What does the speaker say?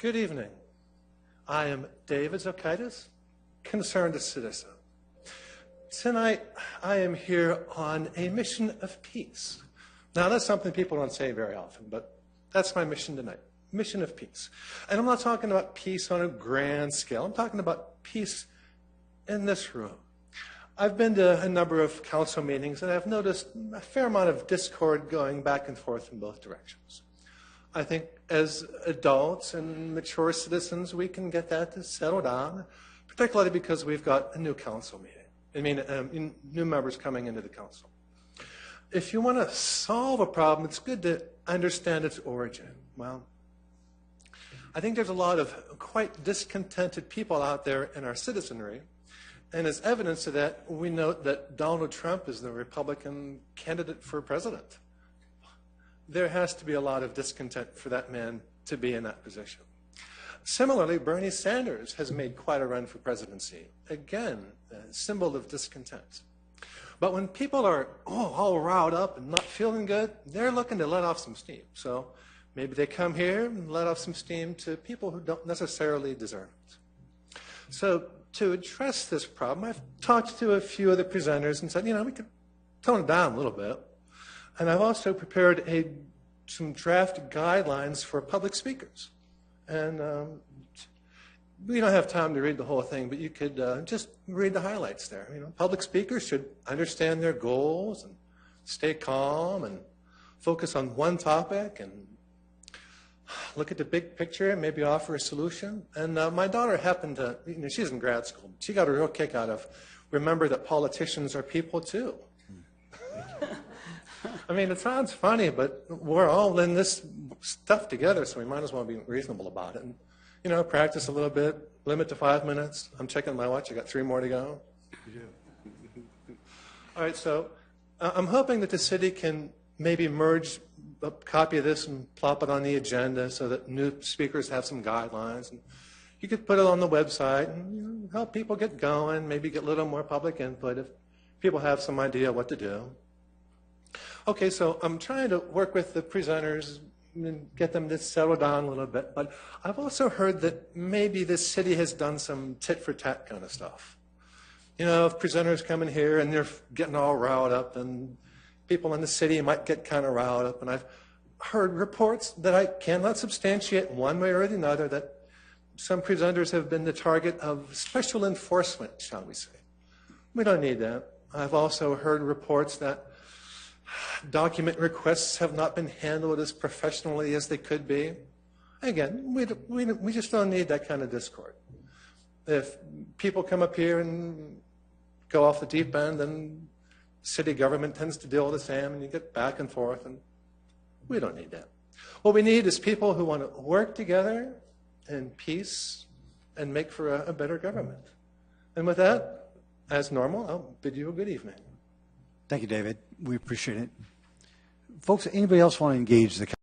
Good evening. I am David Zokaitis, concerned citizen. Tonight, I am here on a mission of peace. Now, that's something people don't say very often, but that's my mission tonight, mission of peace. And I'm not talking about peace on a grand scale. I'm talking about peace in this room. I've been to a number of council meetings, and I've noticed a fair amount of discord going back and forth in both directions. I think as adults and mature citizens, we can get that to settle down, particularly because we've got a new council meeting. New members coming into the council. If you want to solve a problem, it's good to understand its origin. Well, I think there's a lot of quite discontented people out there in our citizenry, and as evidence of that, we note that Donald Trump is the Republican candidate for president. There has to be a lot of discontent for that man to be in that position. Similarly, Bernie Sanders has made quite a run for presidency. Again, a symbol of discontent. But when people are all riled up and not feeling good, they're looking to let off some steam. So maybe they come here and let off some steam to people who don't necessarily deserve it. So to address this problem, I've talked to a few of the presenters and said, we could tone it down a little bit. And I've also prepared some draft guidelines for public speakers. And we don't have time to read the whole thing, but you could just read the highlights there. Public speakers should understand their goals and stay calm and focus on one topic and look at the big picture and maybe offer a solution. And my daughter happened to, she's in grad school. She got a real kick out of, remember that politicians are people too. It sounds funny, but we're all in this stuff together, so we might as well be reasonable about it. And, practice a little bit, limit to 5 minutes. I'm checking my watch. I got 3 more to go. All right, so I'm hoping that the city can maybe merge a copy of this and plop it on the agenda so that new speakers have some guidelines. And you could put it on the website and help people get going, maybe get a little more public input if people have some idea what to do. Okay, so I'm trying to work with the presenters and get them to settle down a little bit, but I've also heard that maybe this city has done some tit-for-tat kind of stuff. If presenters come in here and they're getting all riled up, and people in the city might get kind of riled up, and I've heard reports that I cannot substantiate one way or another that some presenters have been the target of special enforcement, shall we say. We don't need that. I've also heard reports that document requests have not been handled as professionally as they could be. Again, we just don't need that kind of discord. If people come up here and go off the deep end, then city government tends to deal with the same, and you get back and forth, and we don't need that. What we need is people who want to work together in peace and make for a better government. And with that, as normal, I'll bid you a good evening. Thank you, David. We appreciate it. Folks, anybody else want to engage the